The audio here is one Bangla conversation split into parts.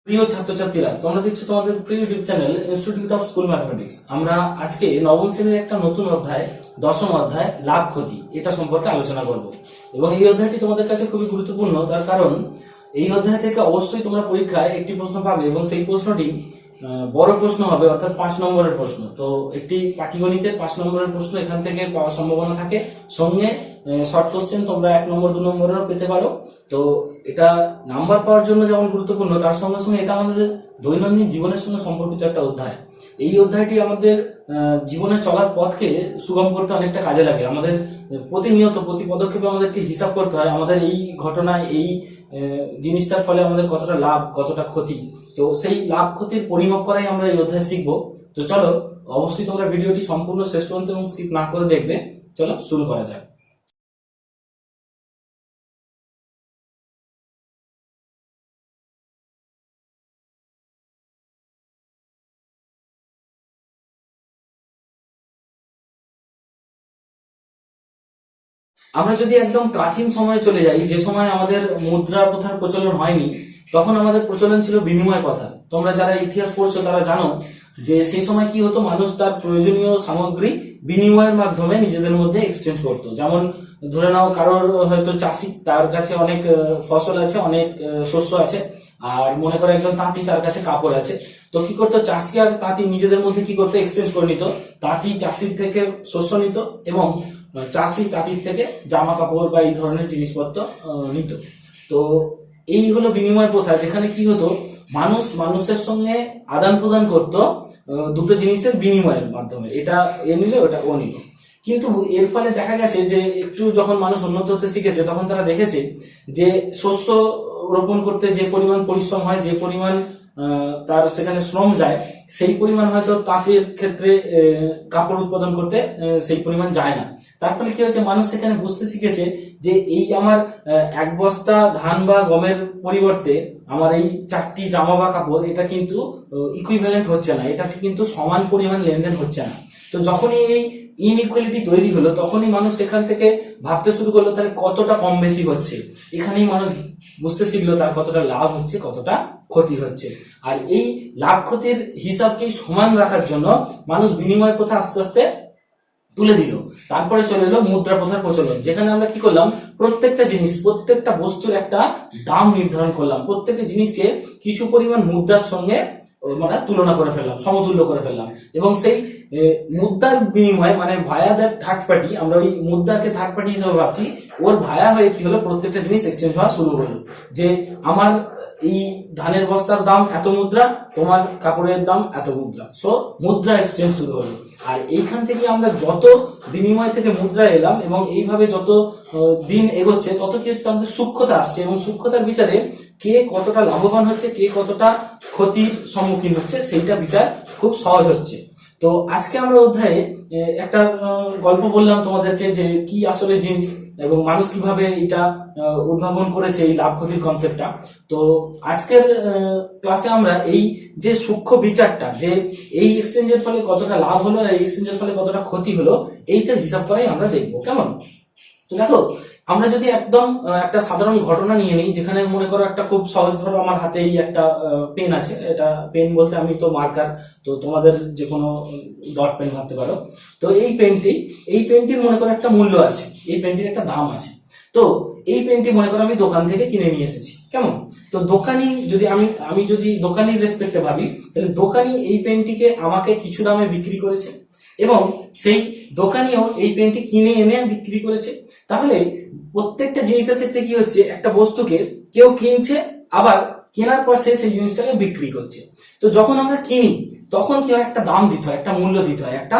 প্রিয় ছাত্রছাত্রীরা, তোমরা দেখছো তোমাদের প্রিয় YouTube channel institute of school mathematics. আমরা আজকে নবম শ্রেণীর একটা নতুন অধ্যায়, দশম অধ্যায় লাভ ক্ষতি, এটা সম্পর্কে আলোচনা করব। এবং এই অধ্যায়টি তোমাদের কাছে খুবই গুরুত্বপূর্ণ, তার কারণ এই অধ্যায় থেকে অবশ্যই তোমরা পরীক্ষায় একটি প্রশ্ন পাবে এবং সেই প্রশ্নটি বড় প্রশ্ন হবে, অর্থাৎ 5 নম্বরের প্রশ্ন। তো একটি পাটিগণিতের 5 নম্বরের প্রশ্ন এখান থেকে পাওয়ার সম্ভাবনা থাকে। সঙ্গে শর্ট কোশ্চেন তোমরা 1 নম্বর 2 নম্বরেরও পেতে পারো। তো এটা নাম্বার পাওয়ার জন্য যেমন গুরুত্বপূর্ণ, তার সঙ্গে সঙ্গে এটা আমাদের দৈনন্দিন জীবনের সঙ্গে সম্পর্কিত একটা অধ্যায়। এই অধ্যায়টি আমাদের জীবনে চলার পথকে সুগম করতে অনেকটা কাজে লাগে। আমাদের প্রতিনিয়ত প্রতি পদক্ষেপে আমাদেরকে হিসাব করতে হয়, আমাদের এই ঘটনায় এই জিনিসটার ফলে আমাদের কতটা লাভ কতটা ক্ষতি। তো সেই লাভ ক্ষতির পরিমাপ করাই আমরা এই অধ্যায়ে শিখবো। তো চলো, অবশ্যই তোমরা ভিডিওটি সম্পূর্ণ শেষ পর্যন্ত এবং স্কিপ না করে দেখবে। চলো শুরু করা যাক। আমরা যদি একদম প্রাচীন সময়ে চলে যাই, যে সময় আমাদের মুদ্রা প্রথার প্রচলন হয়নি, তখন আমাদের প্রচলন ছিল বিনিময় প্রথা। তোমরা যারা ইতিহাস পড়ছো তারা জানো যে সেই সময় কি হতো, মানুষ তার প্রয়োজনীয় সামগ্রী বিনিময়ের মাধ্যমে নিজেদের মধ্যে এক্সচেঞ্জ করতো। যেমন ধরে নাও, কারোর হয়তো চাষি, তার কাছে অনেক ফসল আছে, অনেক শস্য আছে, আর মনে করো একজন তাঁতি, তার কাছে কাপড় আছে। তো কি করতো, চাষি আর তাঁতি নিজেদের মধ্যে কি করতো, এক্সচেঞ্জ করে নিত। তাঁতি চাষির থেকে শস্য নিত এবং চাষি তাঁতির থেকে জামা কাপড় বা এই ধরনের জিনিসপত্র নিত। তো এই হলো বিনিময় প্রথা, যেখানে কি হতো, মানুষ মানুষের সঙ্গে আদান প্রদান করত দুটো জিনিসের বিনিময়ের মাধ্যমে, এটা এ নিলে ওটা ও নিল। কিন্তু এর ফলে দেখা গেছে যে একটু যখন মানুষ উন্নত হতে শিখেছে, তখন তারা দেখেছে যে শস্য রোপণ করতে যে পরিমাণ পরিশ্রম হয়, যে পরিমাণ তার সেখানে শ্রম যায়, সেই পরিমাণ হয়তো তাঁতের ক্ষেত্রে কাপড় উৎপাদন করতে সেই পরিমাণ যায় না। তার ফলে কি হয়েছে, মানুষ সেখানে বুঝতে শিখেছে যে এই আমার 1 বস্তা ধান বা গমের পরিবর্তে আমার এই 4টি জামা বা কাপড়, এটা কিন্তু ইকুইভ্যালেন্ট হচ্ছে না, এটা কিন্তু সমান পরিমাণ লেনদেন হচ্ছে না। তো যখনই এই ইনইকুয়ালিটি তৈরি হলো, তখনই মানুষ সেখান থেকে ভাবতে শুরু করলো তাহলে কতটা কম বেশি হচ্ছে। এখানেই মানুষ বুঝতে শিখলো তার কতটা লাভ হচ্ছে কতটা ক্ষতি হচ্ছে। আর এই লাভ ক্ষতির হিসাবকে সমান রাখার জন্য মানুষ বিনিময় প্রথা আস্তে আস্তে তুলে দিল। তারপরে চলে এলো মুদ্রা প্রথার প্রচলন, যেখানে আমরা কি করলাম, প্রত্যেকটা জিনিস, প্রত্যেকটা বস্তুর একটা দাম নির্ধারণ করলাম, প্রত্যেকটা জিনিসকে কিছু পরিমাণ মুদ্রার সঙ্গে মানে তুলনা করে ফেললাম, সমতুল্য করে ফেললাম। এবং সেই মুদ্রার বিনিময়ে, মানে ভায়া দ্যাট থার্ড পার্টি, আমরা ওই মুদ্রাকে থার্ড পার্টি হিসেবে ভাবছি, ওর ভায়া হয়ে কি হলো, প্রত্যেকটা জিনিস এক্সচেঞ্জ হওয়া শুরু হলো। যে আমার এই ধানের বস্তার দাম এত মুদ্রা, তোমার কাপড়ের দাম এত মুদ্রা, সো মুদ্রা এক্সচেঞ্জ শুরু হলো। আর এইখান থেকে আমরা যত বিনিময় থেকে মুদ্রা এলাম এবং এইভাবে যত দিন এগোচ্ছে, তত কি হচ্ছে, আমাদের সূক্ষ্মতা আসছে, এবং সূক্ষ্মতার বিচারে কে কতটা লাভবান হচ্ছে, কে কতটা ক্ষতির সম্মুখীন হচ্ছে, সেইটা বিচার খুব সহজ হচ্ছে। তো আজকে আমরা অধ্যায়ে একটা গল্প বললাম তোমাদেরকে, যে কি আসলে জিনিস এবং মানুষ কিভাবে এটা উদ্ভাবন করেছে এই লাভ ক্ষতির কনসেপ্টটা। তো আজকের ক্লাসে আমরা এই যে সূক্ষ্ম বিচারটা, যে এই এক্সচেঞ্জের ফলে কতটা লাভ হলো আর এই এক্সচেঞ্জের ফলে কতটা ক্ষতি হলো, এইটার হিসাব করাই আমরা দেখবো। কেমন? তো দেখো, আমরা যদি একদম একটা সাধারণ ঘটনা নিয়ে নিই, যেখানে মনে করো একটা খুব সহজ, ধরো আমার হাতে এই একটা পেন আছে, এটা পেন বলতে আমি তো মার্কার, তো তোমাদের যে কোনো ডট পেন ভাবতে পারো। তো এই পেনটির মনে করো একটা মূল্য আছে, এই পেনটির একটা দাম আছে। তো এই পেনটি মনে করো আমি দোকান থেকে কিনে নিয়ে এসেছি। কেমন? তো দোকানি, যদি আমি যদি দোকানির রেসপেক্টে ভাবি, তাহলে দোকানি এই পেনটিকে আমাকে কিছু দামে বিক্রি করেছে এবং সেই দোকানিও এই পেনটি কিনে এনে বিক্রি করেছে। তাহলে প্রত্যেকটা জিনিসের ক্ষেত্রে কি হচ্ছে, একটা বস্তুকে কেউ কিনছে, আবার কেনার পর সে সেই জিনিসটাকে বিক্রি করছে। তো যখন আমরা কিনি, তখন কি হয়, একটা দাম দিতে হয়, একটা মূল্য দিতে হয়, একটা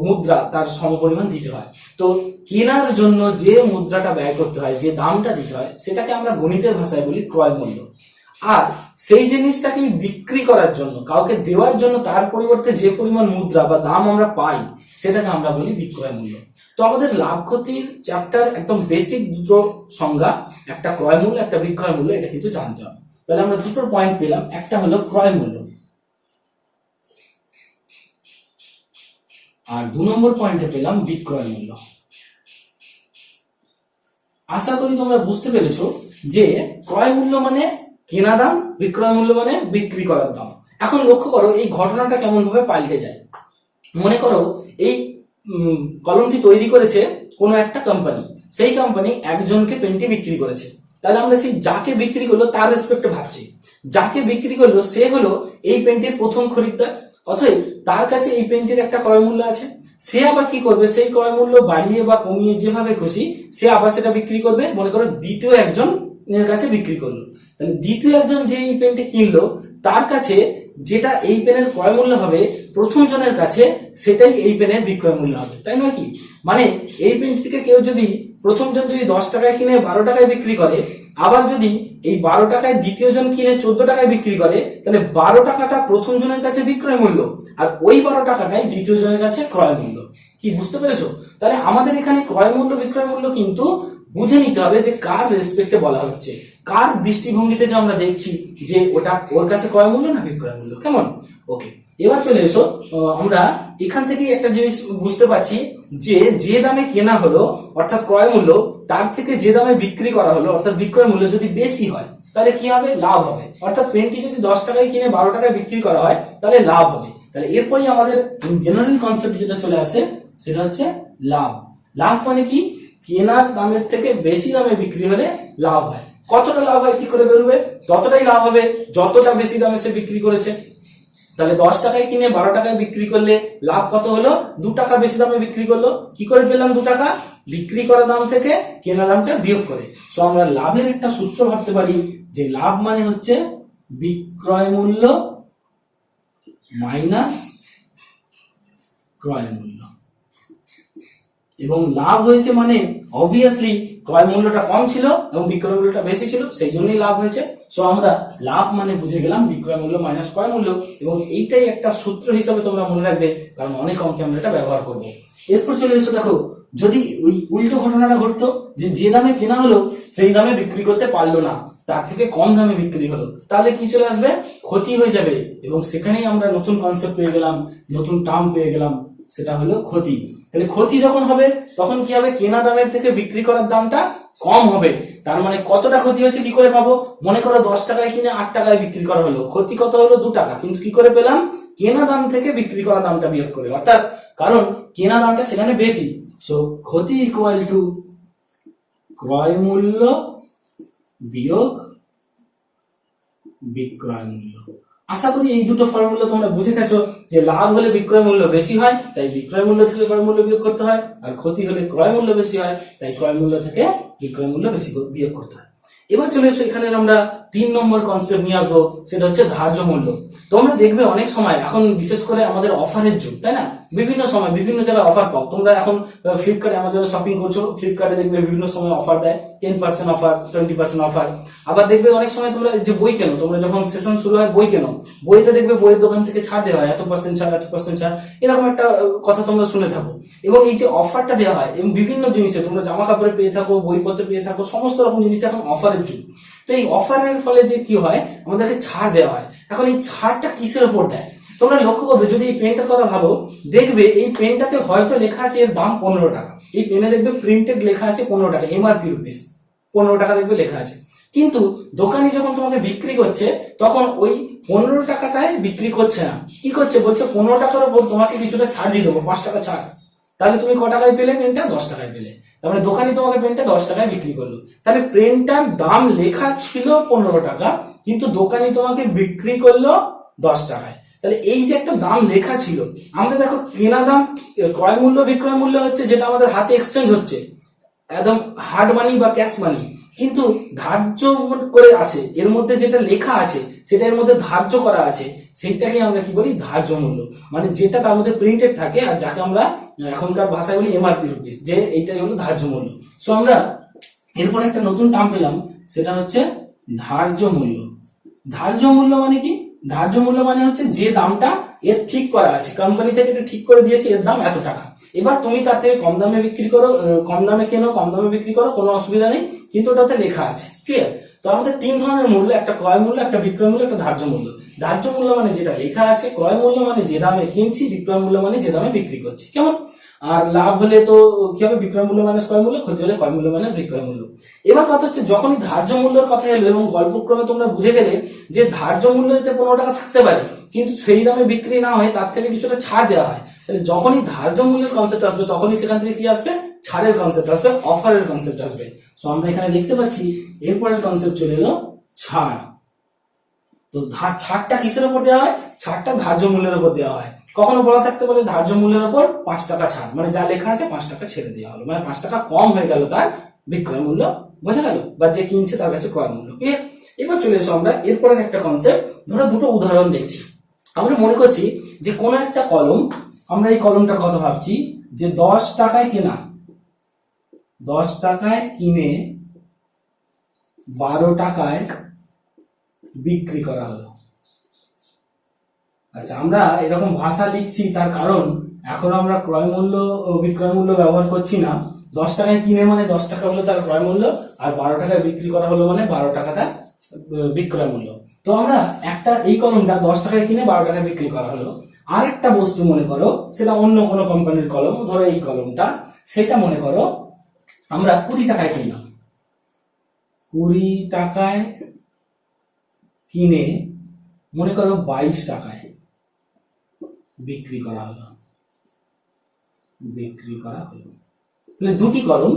মুদ্রা তার সমপরিমাণ দিতে হয়। তো কেনার জন্য যে মুদ্রাটা ব্যয় করতে হয়, যে দামটা দিতে হয়, সেটাকে আমরা গণিতের ভাষায় বলি ক্রয় মূল্য। আর সেই জিনিসটাকে বিক্রি করার জন্য, কাউকে দেওয়ার জন্য, তার পরিবর্তে যে পরিমাণ মুদ্রা বা দাম আমরা পাই, সেটাকে আমরা বলি বিক্রয় মূল্য। তো আমাদের লাভ ক্ষতির চ্যাপ্টার একদম বেসিক দুটো সংজ্ঞা, একটা ক্রয় মূল্য, একটা বিক্রয় মূল্য, এটা কিন্তু জানতে হবে। তাহলে আমরা দুটো পয়েন্ট পেলাম, একটা হলো ক্রয় মূল্য, আর 2 নম্বর পয়েন্টে পেলাম বিক্রয় মূল্য। আশা করি তোমরা বুঝতে পেরেছো যে ক্রয় মূল্য মানে কেনা দাম, বিক্রয় মূল্য মানে বিক্রি করার দাম। এখন লক্ষ্য করো এই ঘটনাটা কেমন ভাবে পাল্টে যায়। মনে করো এই কলমটি তৈরি করেছে কোনো একটা কোম্পানি, সেই কোম্পানি একজনকে পেনটি বিক্রি করেছে। তাহলে আমরা সেই যাকে বিক্রি করলো তার রেসপেক্টে ভাবছি। যাকে বিক্রি করলো সে হলো এই পেনটির প্রথম খরিদ্দার, অতএব তার কাছে এই পেনটির একটা ক্রয় মূল্য আছে। সে আবার কি করবে, সেই ক্রয় মূল্য বাড়িয়ে বা কমিয়ে যেভাবে খুশি সে আবার সেটা বিক্রি করবে। মনে করো দ্বিতীয় একজনের কাছে বিক্রি করলো, তাহলে দ্বিতীয় একজন যে এই পেনটি কিনলো তার কাছে যেটা এই পেনের ক্রয় মূল্য হবে প্রথম জনের কাছে সেটাই এই পেনের বিক্রয় মূল্য হবে, তাই নয় কি? মানে এই পেনটিকে কেউ যদি প্রথম জন যদি 10 টাকায় কিনে 12 টাকায় বিক্রি করে, আবার যদি এই 12 টাকায় দ্বিতীয় জন কিনে 14 টাকায় বিক্রি করে, তাহলে 12 টাকাটা প্রথম জনের কাছে বিক্রয় মূল্য আর ওই 12 টাকাটাই দ্বিতীয় জনের কাছে ক্রয় মূল্য। কি বুঝতে পেরেছো? তাহলে আমাদের এখানে ক্রয় মূল্য বিক্রয় মূল্য কিন্তু বুঝে নিতে হবে যে কার রেসপেক্টে বলা হচ্ছে, কার দৃষ্টিভঙ্গি থেকে আমরা দেখছি যে ওটা ওর কাছে ক্রয় মূল্য না বিক্রয় মূল্য। কেমন? ওকে, এবার চলে এসো, আমরা এখান থেকে একটা জিনিস বুঝতে পারছি যে যে দামে কেনা হলো অর্থাৎ ক্রয় মূল্য, তার থেকে যে দামে বিক্রি করা হলো অর্থাৎ বিক্রয় মূল্য যদি বেশি হয় তাহলে কি হবে? লাভ হবে। অর্থাৎ পেনটি যদি 10 টাকায় কিনে 12 টাকায় বিক্রি করা হয় তাহলে লাভ হবে। তাহলে এরপরই আমাদের জেনারেল কনসেপ্ট যেটা চলে আসে সেটা হচ্ছে লাভ। লাভ মানে কি? কেনার দামের থেকে বেশি দামে বিক্রি হলে লাভ হয়। কতটা লাভ হয় কি করে বেরোবে? ততটাই লাভ হবে যতটা বেশি দামে সে বিক্রি করেছে। তাহলে 10 টাকায় কিনে 12 টাকায় বিক্রি করলে লাভ কত হলো? 2 টাকা বেশি দামে বিক্রি করলো। কি করে পেলাম 2 টাকা? বিক্রি করা দাম থেকে কেনা দামটা বিয়োগ করে। সো আমরা লাভের একটা সূত্র ভাবতে পারি যে লাভ মানে হচ্ছে বিক্রয় মূল্য মাইনাস ক্রয় মূল্য। এবং লাভ হয়েছে মানে অবভিয়াসলি ক্রয় মূল্যটা কম ছিল এবং বিক্রয় মূল্যটা বেশি ছিল, সেই জন্যই লাভ হয়েছে। সো আমরা লাভ মানে বুঝে গেলাম বিক্রয় মূল্য মাইনাস ক্রয় মূল্য, এবং এইটাই একটা সূত্র হিসাবে তোমরা মনে রাখবে, কারণ অনেক অঙ্কে আমরা এটা ব্যবহার করবো। এরপর চলে এসো, দেখো যদি ওই উল্টো ঘটনাটা ঘটতো যে যে দামে কেনা হলো সেই দামে বিক্রি করতে পারলো না, তার থেকে কম দামে বিক্রি হলো, তাহলে কি চলে আসবে? ক্ষতি হয়ে যাবে। এবং সেখানেই আমরা নতুন কনসেপ্ট পেয়ে গেলাম, নতুন টার্ম পেয়ে গেলাম, সেটা হলো ক্ষতি। তাহলে ক্ষতি যখন হবে তখন কি হবে? কেনা দামের থেকে বিক্রি করার দামটা কম হবে। তার মানে কতটা ক্ষতি হচ্ছে কি করে পাবো? মনে করো 10 টাকায় কিনে 8 টাকায় বিক্রি করা হলো, ক্ষতি কত হলো? 2 টাকা। কিন্তু কি করে পেলাম? কেনা দাম থেকে বিক্রি করা দামটা বিয়োগ করে, অর্থাৎ কারণ কেনা দামটা সেখানে বেশি। সো ক্ষতি ইকুয়াল টু ক্রয় মূল্য বিয়োগ বিক্রয় মূল্য। আশা করি এই দুটো ফর্মুলা তোমরা বুঝে গেছো যে লাভ হলে বিক্রয় মূল্য বেশি হয় তাই বিক্রয় মূল্য থেকে ক্রয় মূল্য বিয়োগ করতে হয়, আর ক্ষতি হলে ক্রয় মূল্য বেশি হয় তাই ক্রয় মূল্য থেকে বিক্রয় মূল্য বেশি বিয়োগ করতে হয়। এবার চলে এসো, এখানে আমরা 3 নম্বর কনসেপ্ট নিয়ে আসবো, সেটা হচ্ছে ধার্য মূল্য। তোমরা দেখবে অনেক সময় এখন বিশেষ করে আমাদের অফারের যুগ, তাই না? বিভিন্ন সময় বিভিন্ন জায়গায় অফার পাও। তোমরা এখন ফ্লিপকার্টে অ্যামাজনে শপিং করছো, ফ্লিপকার্টে দেখবে বিভিন্ন সময় অফার দেয়, 10% অফার, 20% অফার। আবার দেখবে অনেক সময় তোমরা যে বই কেনো, তোমরা যখন সেশন শুরু হয় বই কেনো, বইতে দেখবে বইয়ের দোকান থেকে ছাড় দেওয়া হয়, এত% ছাড়, এত% ছাড়, এরকম একটা কথা তোমরা শুনে থাকো। এবং এই যে অফারটা দেওয়া হয় এবং বিভিন্ন জিনিসে তোমরা জামা কাপড়ে পেয়ে থাকো, বইপত্রে পেয়ে থাকো, সমস্ত রকম জিনিস এখন অফারের যুগ। তো এই অফারের ফলে যে কি হয়, আমাদেরকে ছাড় দেওয়া হয়। এখন এই ছাড়টা কিসের উপর দেয়? তোমরা লক্ষ্য করবে, যদি এই পেনটার কথা ভাবো, দেখবে এই পেনটাতে হয়তো লেখা আছে এর দাম 15 টাকা। এই পেনে দেখবে প্রিন্টেড লেখা আছে 15 টাকা, এমআরপি রুপিস 15 টাকা দেখবে লেখা আছে। কিন্তু দোকানি যখন তোমাকে বিক্রি করছে তখন ওই 15 টাকাটায় বিক্রি করছে না, কি করছে? বলছে 15 টাকার উপর তোমাকে কিছুটা ছাড় দিয়ে দেবো, 5 টাকা ছাড়। তাহলে তুমি ক টাকায় পেলে পেনটা? 10 টাকায় পেলে। তার মানে দোকানি তোমাকে পেনটা 10 টাকায় বিক্রি করলো। তাহলে পেনটার দাম লেখা ছিল 15 টাকা, কিন্তু দোকানি তোমাকে বিক্রি করলো 10 টাকায়। তাহলে এই যে একটা দাম লেখা ছিল, আমরা দেখো কেনা দাম, ক্রয় মূল্য বিক্রয় মূল্য হচ্ছে যেটা আমাদের হাতে এক্সচেঞ্জ হচ্ছে, একদম হার্ড মানি বা ক্যাশ মানি, কিন্তু ধার্য করে আছে, এর মধ্যে যেটা লেখা আছে সেটা এর মধ্যে ধার্য করা আছে, সেইটাকে আমরা কি বলি? ধার্য মূল্য। মানে যেটা তার মধ্যে প্রিন্টেড থাকে আর যাকে আমরা এখনকার ভাষায় বলি এমআরপি রুপিস, যে এইটাই হলো ধার্য মূল্য। সো আমরা এরপর একটা নতুন টার্ম পেলাম, সেটা হচ্ছে ধার্য মূল্য। ধার্য মূল্য মানে কি? ধার্য মূল্য মানে হচ্ছে যে দামটা এর ঠিক করা আছে, কোম্পানি থেকে এটা ঠিক করে দিয়েছে এর দাম এত টাকা। এবার তুমি তার থেকে কম দামে বিক্রি করো, কম দামে কেনো, কম দামে বিক্রি করো, কোনো অসুবিধা নেই, কিন্তু ওটাতে লেখা আছে। ক্লিয়ার? তো আমাদের 3 ধরনের মূল্য, একটা ক্রয় মূল্য, একটা বিক্রয় মূল্য, একটা ধার্য মূল্য। ধার্য মূল্য মানে যেটা লেখা আছে, ক্রয় মূল্য মানে যে দামে কিনছি, বিক্রয় মূল্য মানে যে দামে বিক্রি করছি। কেমন? আর লাভ হলে তো কি হবে, বিক্রয় মূল্য মাইনাস ক্রয় মূল্য, ক্ষতি হলে ক্রয় মূল্য মাইনাস বিক্রয় মূল্য। এবার কথা হচ্ছে যখনই ধার্য মূল্যের কথা এলো এবং গল্পক্রমে তোমরা বুঝে গেলে যে ধার্য মূল্যতে 15 টাকা থাকতে পারে কিন্তু সেই দামে বিক্রি না হয় তার থেকে কিছুটা ছাড় দেওয়া হয়, তাহলে যখনই ধার্য মূল্যের কনসেপ্ট আসবে তখনই সেখান থেকে কি আসবে, ছাড়ের কনসেপ্ট আসবে, অফারের কনসেপ্ট আসবে। সো আমরা এখানে দেখতে পাচ্ছি এরপরের কনসেপ্ট চলে এলো ছাড়। তো ছাড়টা কিসের উপর দেওয়া হয়, ছাড়টা ধার্য মূল্যের উপর দেওয়া হয়। কখনো বলা থাকতে পারে ধার্য মূল্যের উপর 5 টাকা ছাড়, মানে যা লেখা আছে 5 টাকা ছেড়ে দেওয়া হলো, মানে 5 টাকা কম হয়ে গেল তার বিক্রয় মূল্য, বোঝা গেল, বা যে কিনছে তার কাছে ক্রয় মূল্য। ক্লিয়ার? এবার চলে এসো আমরা এরপরের একটা কনসেপ্ট, ধরো দুটো উদাহরণ দেখছি। আমরা মনে করছি যে কোনো একটা কলম, আমরা এই কলমটার কথা ভাবছি যে 10 টাকায় কেনা, 10 টাকায় কিনে 12 টাকায় বিক্রি করা হলো। আচ্ছা, আমরা এরকম ভাষা লিখছি তার কারণ এখন আমরা ক্রয় মূল্য ও বিক্রয় মূল্য ব্যবহার করছি না। 10 টাকায় কিনে মানে 10 টাকা হলো তার ক্রয় মূল্য, আর 12 টাকায় বিক্রি করা হলো মানে 12 টাকা তার বিক্রয় মূল্য। তো আমরা একটা এই কলমটা 10 টাকায় কিনে 12 টাকায় বিক্রি করা হলো। আর একটা বস্তু মনে করো, সেটা অন্য কোনো কোম্পানির কলম, ধরো এই কলমটা, সেটা মনে করো আমরা 20 টাকায় কিনলাম, 20 টাকায় কিনে মনে করো 22 টাকায় বিক্রি করা হলো, তাহলে দুটি কলম,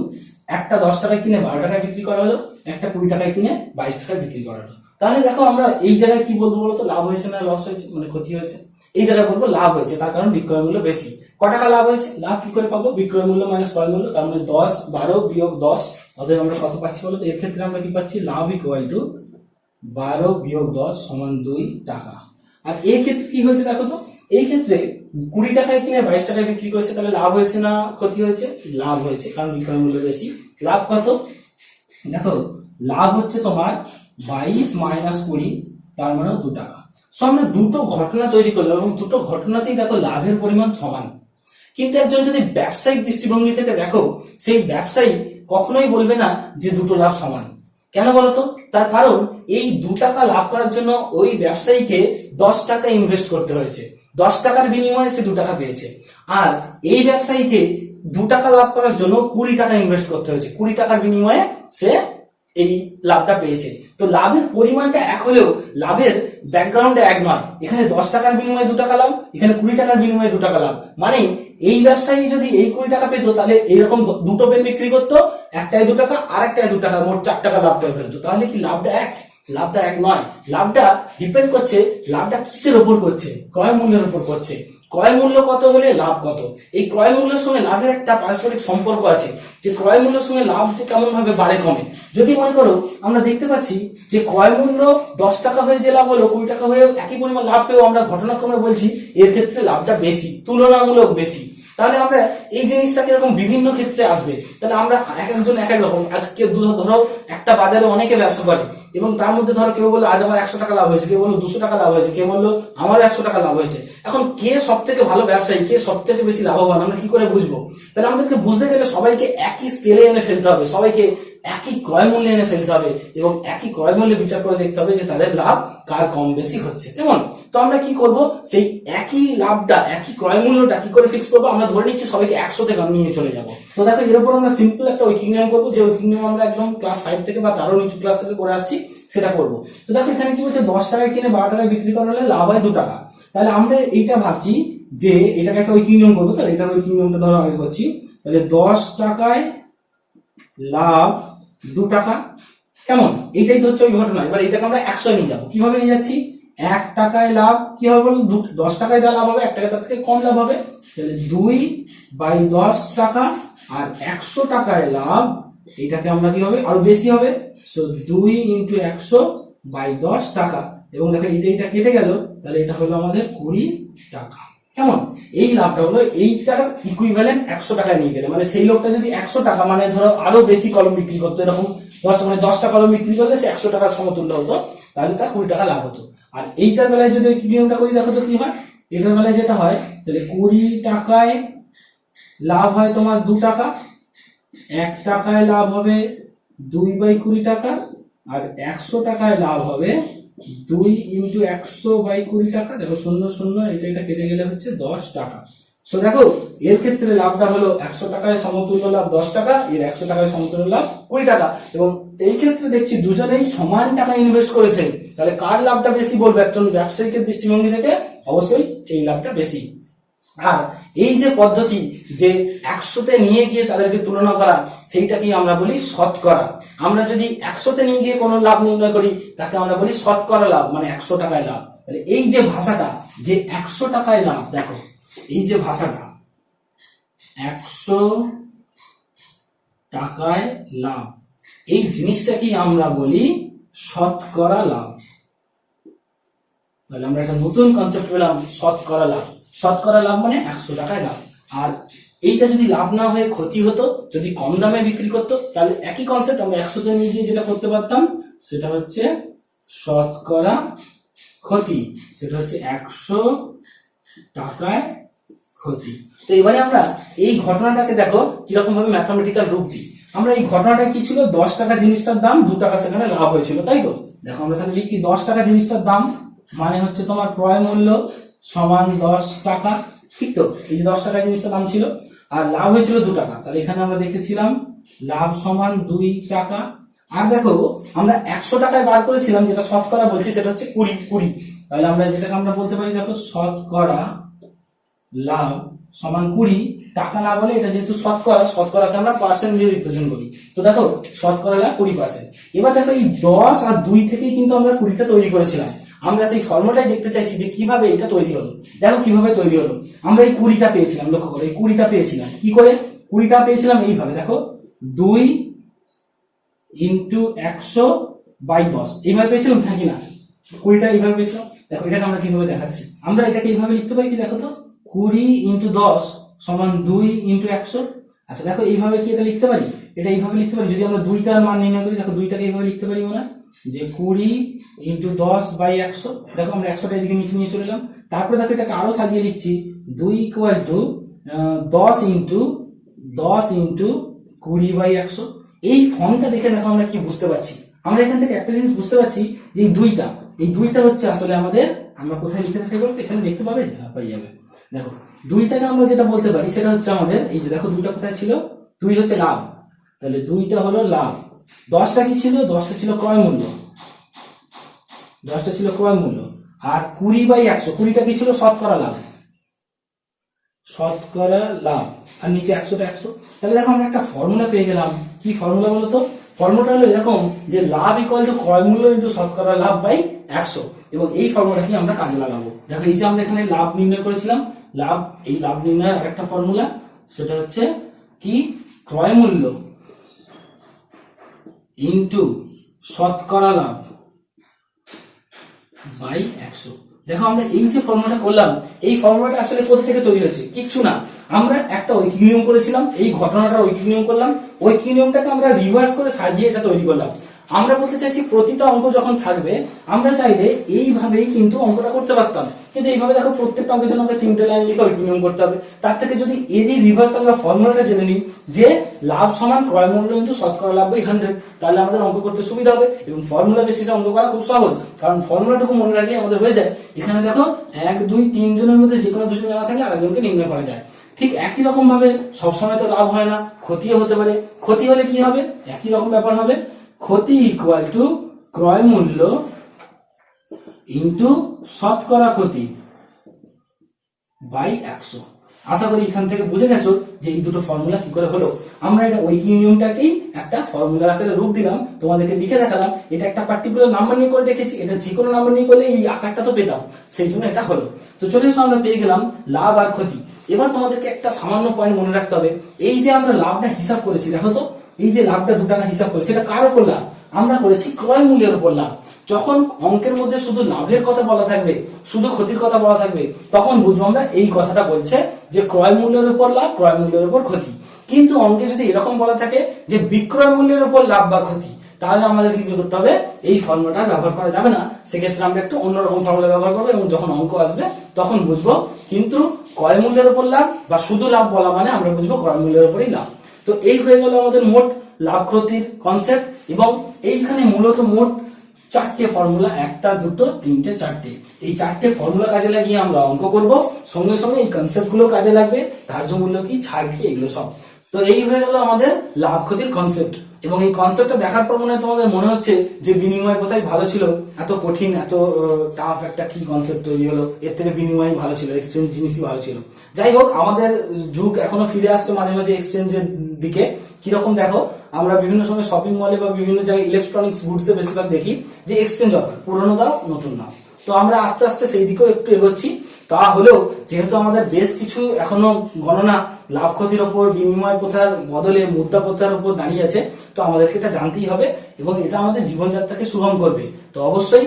একটা 10 টাকায় কিনে 12 টাকায় বিক্রি করা হলো, একটা 20 টাকায় কিনে 22 টাকায় বিক্রি করা হলো। তাহলে দেখো আমরা এই জায়গায় কি বলবো বলতো, লাভ হয়েছে না লস হয়েছে, মানে ক্ষতি হয়েছে? এই জায়গায় বলবো লাভ হয়েছে, তার কারণ বিক্রয় মূল্য বেশি। ক টাকা লাভ হয়েছে? লাভ কি করে পাবো, বিক্রয় মূল্য মাইনাস ক্রয় মূল্য, তার মানে 10 12 বিয়োগ 10, অতএব আমরা কত পাচ্ছি বলতো, এর ক্ষেত্রে আমরা কি পাচ্ছি, লাভ ইকুয়াল টু 12 বিয়োগ 10 সমান 2 টাকা। আর এই ক্ষেত্রে কি হয়েছে দেখো তো, এই ক্ষেত্রে 20 টাকায় কিনে 22 টাকায় বিক্রি করেছে, তাহলে লাভ হয়েছে না ক্ষতি হয়েছে? লাভ হয়েছে, কারণ বিক্রয় মূল্য বেশি। লাভ কত দেখো, লাভ হচ্ছে তোমার 22 মাইনাস 20, তার মানে 2 টাকা। সো আমরা দুটো ঘটনা তৈরি করলাম এবং দুটো ঘটনাতেই দেখো লাভের পরিমাণ সমান। কিন্তু একজন যদি ব্যবসায়িক দৃষ্টিভঙ্গি থেকে দেখো, সেই ব্যবসায়ী কখনোই বলবে না যে দুটো লাভ সমান। কেন বলতো, তার কারণ এই 2 টাকা লাভ করার জন্য ওই ব্যবসায়ীকে 10 টাকা ইনভেস্ট করতে হয়েছে, 10 টাকার বিনিময়ে সে 2 টাকা পেয়েছে। আর এই ব্যবসায়ীকে 2 টাকা লাভ করার জন্য 20 টাকা ইনভেস্ট করতে হয়েছে, 20 টাকার বিনিময়ে সে এই লাভটা পেয়েছে। তো লাভের পরিমাণটা এক হলেও লাভের ব্যাকগ্রাউন্ডে এক নয়। এখানে 10 টাকার বিনিময়ে 2 টাকা লাভ, এখানে 20 টাকার বিনিময়ে 2 টাকা লাভ। মানে এই ব্যবসায়ী যদি এই 20 টাকা পেতো, তাহলে এইরকম দুটো পেন বিক্রি করতো, একটায় 2 টাকা আর একটায় 2 টাকা, মোট 4 টাকা লাভ করে ফেলতো। তাহলে কি লাভটা এক? লাভটা এক নয়। লাভটা ডিপেন্ড করছে, লাভটা কিসের উপর করছে, ক্রয় মূল্যের উপর করছে। ক্রয় মূল্য কত হলে লাভ কত, এই ক্রয় মূল্যের সঙ্গে লাভের একটা পারস্পরিক সম্পর্ক আছে, যে ক্রয় মূল্যের সঙ্গে লাভ যে কেমন ভাবে বাড়ে কমে। যদি মনে করো আমরা দেখতে পাচ্ছি যে ক্রয় মূল্য 10 টাকা হয়ে যে লাভ হলো, 20 টাকা হয়ে একই পরিমাণ লাভ পেয়েও আমরা ঘটনাক্রমে বলছি এর ক্ষেত্রে লাভটা বেশি, তুলনামূলক বেশি। তাহলে আমরা এই জিনিসটা কিরকম বিভিন্ন ক্ষেত্রে আসবে, তাহলে আমরা এক একজন এক এক রকম। আজকে ধরো একটা বাজারে অনেকে ব্যবসা করে এবং তার মধ্যে ধরো কেউ বললো আজ আমার 100 টাকা লাভ হয়েছে, কেউ বললো 200 টাকা লাভ হয়েছে, কেউ বললো আমারও 100 টাকা লাভ হয়েছে। এখন কে সব থেকে ভালো ব্যবসায়ী, কে সব থেকে বেশি লাভবান, আমরা কি করে বুঝবো? তাহলে আমাদেরকে বুঝতে গেলে সবাইকে একই স্কেলে এনে ফেলতে হবে, সবাইকে একই ক্রয় মূল্যে এনে ফেলতে হবে এবং একই ক্রয় মূল্যে বিচার করে দেখতে হবে যে তাদের লাভ কার কম বেশি হচ্ছে, কেমন? তো আমরা কি করব, সেই একই লাভটা, একই ক্রয় মূল্যটা কি করে ফিক্স করবো, আমরা ধরে নিচ্ছি সবাইকে 100 থেকে নিয়ে চলে যাব। তো দেখো এর উপর আমরা সিম্পল একটা ঐকিক নিয়ম করবো, যে ঐকিক নিয়ম আমরা একদম ক্লাস 5 থেকে বা তারও নিচু ক্লাস থেকে করে আসছি, সেটা করবো। তো দেখো এখানে কি বলছে, 10 টাকায় কিনে 12 টাকায় বিক্রি করা হলে লাভ হয় 2 টাকা। তাহলে আমরা এইটা ভাবছি যে এটাকে একটা ঐকিক নিয়ম করবো। তো এটার ঐকিক নিয়মটা ধরো আগে করছি, তাহলে 10 টাকায় লাভ 2 টাকা, কেমন? এটাই তো হচ্ছে ওই ঘটনা। এবার এটাকে আমরা 100 নিয়ে যাবো। কিভাবে নিয়ে যাচ্ছি, 1 টাকায় লাভ কি হবে বলো, 10 টাকায় যা লাভ হবে 1 টাকা তার থেকে কম লাভ হবে, তাহলে 2/10 টাকা। আর 100 টাকায় লাভ, এটাকে আমরা কি হবে, আরো বেশি হবে, সো 2 × 100/10 টাকা। এবং দেখো এটা কেটে গেল, তাহলে এটা হলো আমাদের 20 টাকা, কেমন? এই লাভটা হলো এইটার ইকুইভ্যালেন্ট 100 টাকায় নিয়ে গেলে, মানে সেই লোকটা যদি 100 টাকা, মানে ধরো আরো বেশি কলম বিক্রি করতো, এরকম 10টা কলম বিক্রি করলে সে 100 টাকার সমতুল্য হতো, তাহলে তার 20 টাকা লাভ হতো। আর এইটার বেলায় যদি নিয়মটা করি, দেখো তো কি হয়, এটার বেলায় যেটা হয়, তাহলে 20 টাকায় লাভ হয় তোমার 2 টাকা, 1 টাকায় লাভ হবে 2/20 টাকা, আর 100 টাকায় লাভ হবে 2 × 100/20 টাকা। দেখো 0 0, এটা কেটে গেলে হচ্ছে 10 টাকা। সো দেখো এর ক্ষেত্রে লাভটা হলো 100 টাকায় সমতুল্য লাভ 10 টাকা, এর 100 টাকায় সমতুল্য লাভ 20 টাকা, এবং এই ক্ষেত্রে দেখছি দুজনেই সমান টাকা ইনভেস্ট করেছে। তাহলে কার লাভটা বেশি বলবো একজন ব্যবসায়িকের দৃষ্টিভঙ্গি থেকে? অবশ্যই এই লাভটা বেশি। আর এই যে পদ্ধতি যে 100তে নিয়ে গিয়ে তাদেরকে তুলনা করা, সেইটাকেই আমরা বলি শতকরা। আমরা যদি 100তে নিয়ে গিয়ে কোনো লাভ নির্ণয় করি তাকে আমরা বলি শতকরা লাভ, মানে 100 টাকায় লাভ। তাহলে এই যে ভাষাটা যে 100 টাকায় লাভ, দেখো এই যে ভাষাটা 100 টাকায় লাভ, এই জিনিসটাকেই আমরা বলি শতকরা লাভ। তাহলে আমরা একটা নতুন কনসেপ্ট পেলাম, শতকরা লাভ। শতকরা লাভ মানে 100 টাকায় লাভ। আর এইটা যদি লাভ না হয়ে ক্ষতি হতো, যদি কম দামে বিক্রি করতো, তাহলে একই কনসেপ্ট আমরা 100তে নিয়ে গিয়ে যেটা করতে পারতাম সেটা হচ্ছে শতকরা ক্ষতি, সেটা হচ্ছে 100 টাকায় ক্ষতি। তো এবারে আমরা এই ঘটনাটাকে দেখো কিরকম ভাবে ম্যাথমেটিক্যাল রূপ দিই। আমরা এই ঘটনাটা কি ছিল, 10 টাকা জিনিসটার দাম 2 টাকা সেখানে লাভ হয়েছিল, তাই তো? দেখো আমরা তাহলে লিখছি 10 টাকা জিনিসটার দাম মানে হচ্ছে তোমার ক্রয় মূল্য সমান 10 টাকা, ঠিক তো? এই যে 10 টাকা জিনিসটার দাম ছিল আর লাভ হয়েছিল 2 টাকা, তাহলে এখানে আমরা দেখেছিলাম লাভ সমান 2 টাকা। আর দেখো আমরা 100 টাকায় বার করেছিলাম, যেটা শতকরা বলছি সেটা হচ্ছে 20। তাহলে আমরা যেটাকে আমরা বলতে পারি, দেখো শতকরা লাভ সমান 20 টাকা না বলে, এটা যেহেতু শতকরাকে আমরা পার্সেন্ট দিয়ে রিপ্রেজেন্ট করি, তো দেখো শতকরা লাভ 20%। এবার দেখো এই 10 আর 2 থেকেই কিন্তু আমরা 20টা তৈরি করেছিলাম। আমরা সেই ফর্মুলাটাই দেখতে চাইছি যে কিভাবে এটা তৈরি হলো। দেখো কিভাবে তৈরি হলো, আমরা এই 20টা পেয়েছিলাম, লক্ষ্য করো এই 20টা পেয়েছিলাম কি করে? 20টা পেয়েছিলাম এইভাবে, দেখো 2 ইন্টু 100/10 এইভাবে পেয়েছিলাম, থাকি না 20টা এইভাবে পেয়েছিলাম। দেখো এটাকে আমরা কিভাবে দেখাচ্ছি, আমরা এটাকে এইভাবে লিখতে পারি কি, দেখো তো 20 ইন্টু 10 সমান 2 ইন্টু 100। আচ্ছা দেখো এইভাবে কি এটা লিখতে পারি? এটা এইভাবে লিখতে পারি যদি আমরা 2টার মান নির্ণয় করি। দেখো 2টাকে এইভাবে লিখতে পারি মানে যে 20 ইন্টু 10/100। দেখো আমরা 100টা এদিকে নিচে নিয়ে চলে এলাম। তারপরে দেখো এটাকে আরো সাজিয়ে লিখছি 2 ইকুয়াল টু 10 ইন্টু 20/100। এই ফর্মটা দেখে দেখো আমরা কি বুঝতে পারছি, আমরা এখান থেকে একটা জিনিস বুঝতে পারছি যে এই দুইটা হচ্ছে আসলে আমাদের, আমরা কোথায় লিখে রাখি বলতে এখানে দেখতে পাবে, পাই যাবে। দেখো 2টাকে আমরা যেটা বলতে পারি সেটা হচ্ছে আমাদের, এই যে দেখো 2টা কোথায় ছিল, 2 হচ্ছে লাভ, তাহলে 2টা হলো লাভ। 10টা কি ছিল? 10টা ছিল ক্রয় মূল্য, 10টা ছিল ক্রয় মূল্য। আর 20/100, 20টা কি ছিল? শতকরা লাভ, শতকরা লাভ। আর নিচে 100টা 100। তাহলে দেখো আমরা একটা ফর্মুলা পেয়ে গেলাম। কি ফর্মুলা বলো তো? ফর্মুলাটা হলো এরকম যে লাভ ইকুয়াল টু ক্রয় মূল্য ইন্টু শতকরা লাভ বাই 100, এবং এই ফর্মুলাটা কি আমরা কাজে লাগাবো। দেখো এই যে আমরা এখানে লাভ নির্ণয় করেছিলাম, লাভ, এই লাভ নির্ণয়ের আরেকটা ফর্মুলা সেটা হচ্ছে কি, ক্রয় মূল্য ইন্টু শতকরা লাভ বাই 100। দেখো আমরা এই যে ফর্মুলাটা করলাম, এই ফর্মুলাটা আসলে কোথা থেকে তৈরি হয়েছে? কিচ্ছু না, আমরা একটা ঐকিক নিয়ম করেছিলাম, এই ঘটনাটা ঐকিক নিয়ম করলাম, ঐকিক নিয়মটাকে আমরা রিভার্স করে সাজিয়ে এটা তৈরি করলাম। আমরা বলতে চাইছি প্রতিটা অঙ্ক যখন থাকবে আমরা চাইলে এইভাবেই কিন্তু অঙ্কটা করতে পারতাম, কিন্তু এইভাবে দেখো প্রত্যেকটা অঙ্কের জন্য আমরা 3টে লাইন লিখে ঐকিক নিয়ম করতে হবে। তার থেকে যদি এরই রিভার্স আমরা ফর্মুলাটা জেনে নিই যে লাভ সমান ক্রয় মূল্য ইন্টু শতকরা লাভ বাই 100, তাহলে আমাদের অঙ্ক করতে সুবিধা হবে এবং ফর্মুলা বেসিসে অঙ্ক করা খুব সহজ, কারণ ফর্মুলাটুকু মনে রাখলে আমাদের হয়ে যায়। এখানে দেখো 1 2 3 জনের মধ্যে যে কোনো দুজন জানা থাকলে আরেকজনকে নির্ণয় করা যায়। ঠিক একই রকম ভাবে সবসময় তো লাভ হয় না, ক্ষতিও হতে পারে। ক্ষতি হলে কি হবে? একই রকম ব্যাপার হবে, ক্ষতি ইকুয়াল টু ক্রয় মূল্য ইন্টু শতকরা ক্ষতি বাই 100। আশা করি এখান থেকে বুঝে গেছো যে এই দুটো ফর্মুলা কি করে হলো। আমরা এটা ঐকিক নিয়মটাকেই একটা ফর্মুলার আকারে রূপ দিলাম, তোমাদেরকে লিখে দেখালাম। এটা একটা পার্টিকুলার নাম্বার নিয়ে করে দেখেছি, এটা যে কোনো নাম্বার নিয়ে করলে এই আকারটা তো পেতাম, সেই জন্য এটা হলো। তো চলে এসো, আমরা পেয়ে গেলাম লাভ আর ক্ষতি। এবার তোমাদেরকে একটা সামান্য পয়েন্ট মনে রাখতে হবে, এই যে আমরা লাভটা হিসাব করেছি, দেখো তো এই যে লাভটা 2 টাকা হিসাব করেছি, এটা কার উপর লাভ? আমরা করেছি ক্রয় মূল্যের উপর লাভ। যখন অঙ্কের মধ্যে শুধু লাভের কথা বলা থাকবে, শুধু ক্ষতির কথা বলা থাকবে, তখন বুঝবো আমরা এই কথাটা বলছে যে ক্রয় মূল্যের উপর লাভ, ক্রয় মূল্যের উপর ক্ষতি। কিন্তু অঙ্কে যদি এরকম বলা থাকে যে বিক্রয় মূল্যের উপর লাভ বা ক্ষতি, তাহলে আমাদের কি করতে হবে? এই ফর্মুলাটা ব্যবহার করা যাবে না, সেক্ষেত্রে আমরা একটু অন্যরকম ফর্মুলা ব্যবহার করবো এবং যখন অঙ্ক আসবে তখন বুঝবো। কিন্তু ক্রয় মূল্যের উপর লাভ বা শুধু লাভ বলা মানে আমরা বুঝবো ক্রয় মূল্যের উপরই লাভ। তো এই হয়ে গেল আমাদের মোট লাভ ক্ষতির কনসেপ্ট, এবং এইখানে মূলত মোট চারটে ফর্মুলা, একটা দুটো তিনটে চারটে, এই চারটে ফর্মুলা কাজে লাগিয়ে আমরা অঙ্ক করব, সঙ্গে সঙ্গে এই কনসেপ্ট গুলো কাজে লাগবে, ধার্য মূল্য কি, ছাড় কি, এগুলো সব। তো এই হয়ে গেল আমাদের লাভ ক্ষতির কনসেপ্ট। এবং এই কনসেপ্টটা দেখার পর মনে হয় তোমাদের মনে হচ্ছে যে বিনিময় কোথায় ভালো ছিল, এত কঠিন এত টাফ একটা কি কনসেপ্ট তৈরি হলো, এর থেকে বিনিময় ভালো ছিল, এক্সচেঞ্জ জিনিসই ভালো ছিল। যাই হোক, আমাদের যুগ এখনো ফিরে আসছে মাঝে মাঝে এক্সচেঞ্জের দিকে। কিরকম দেখো, আমরা বিভিন্ন সময় শপিং মলে বা বিভিন্ন জায়গায় ইলেকট্রনিক্স গুডসে বেশিরভাগ দেখি যে এক্সচেঞ্জ অফার, পুরনো দাও নতুন নাও। তো আমরা আস্তে আস্তে সেই দিকেও একটু এগোচ্ছি। তা হলেও যেহেতু আমাদের বেশ কিছু এখনো গণনা লাভ ক্ষতির ওপর, বিনিময় প্রথার বদলে মুদ্রা প্রথার উপর দাঁড়িয়ে আছে, তো আমাদেরকে এটা জানতেই হবে এবং এটা আমাদের জীবনযাত্রাকে সুগম করবে। তো অবশ্যই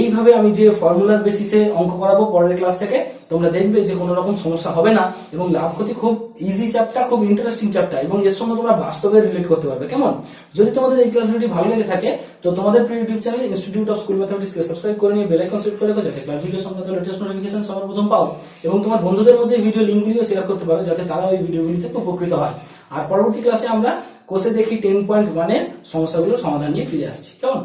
এইভাবে আমি যে ফর্মুলার বেসিসে অঙ্ক করাবো পরের ক্লাস থেকে, তোমরা দেখবে যে কোনো রকম সমস্যা হবে না এবং লাভ ক্ষতি খুব ইজি চ্যাপ্টার, খুব ইন্টারেস্টিং চ্যাপ্টার এবং এর সঙ্গে তোমরা বাস্তবে রিলেট করতে পারবে। কেমন? যদি তোমাদের এই ক্লাস ভিডিও ভালো লেগে থাকে তো তোমাদের প্রিয় YouTube channel institute of school ম্যাথমেটিক্সকে সাবস্ক্রাইব করে নিয়ে বেল আইকন সেট করে রাখো, যাতে ক্লাস ভিডিও সংক্রান্ত লেটেস্ট নোটিফিকেশন সবার প্রথম পাও এবং তোমার বন্ধুদের মধ্যে ভিডিও লিঙ্কগুলিও শেয়ার করতে পারো, যাতে তারা ওই ভিডিওগুলি থেকে উপকৃত হয়। আর পরবর্তী ক্লাসে আমরা কোষে দেখি 10.1 এর সমস্যাগুলোর সমাধান নিয়ে ফিরে আসছি। কেমন?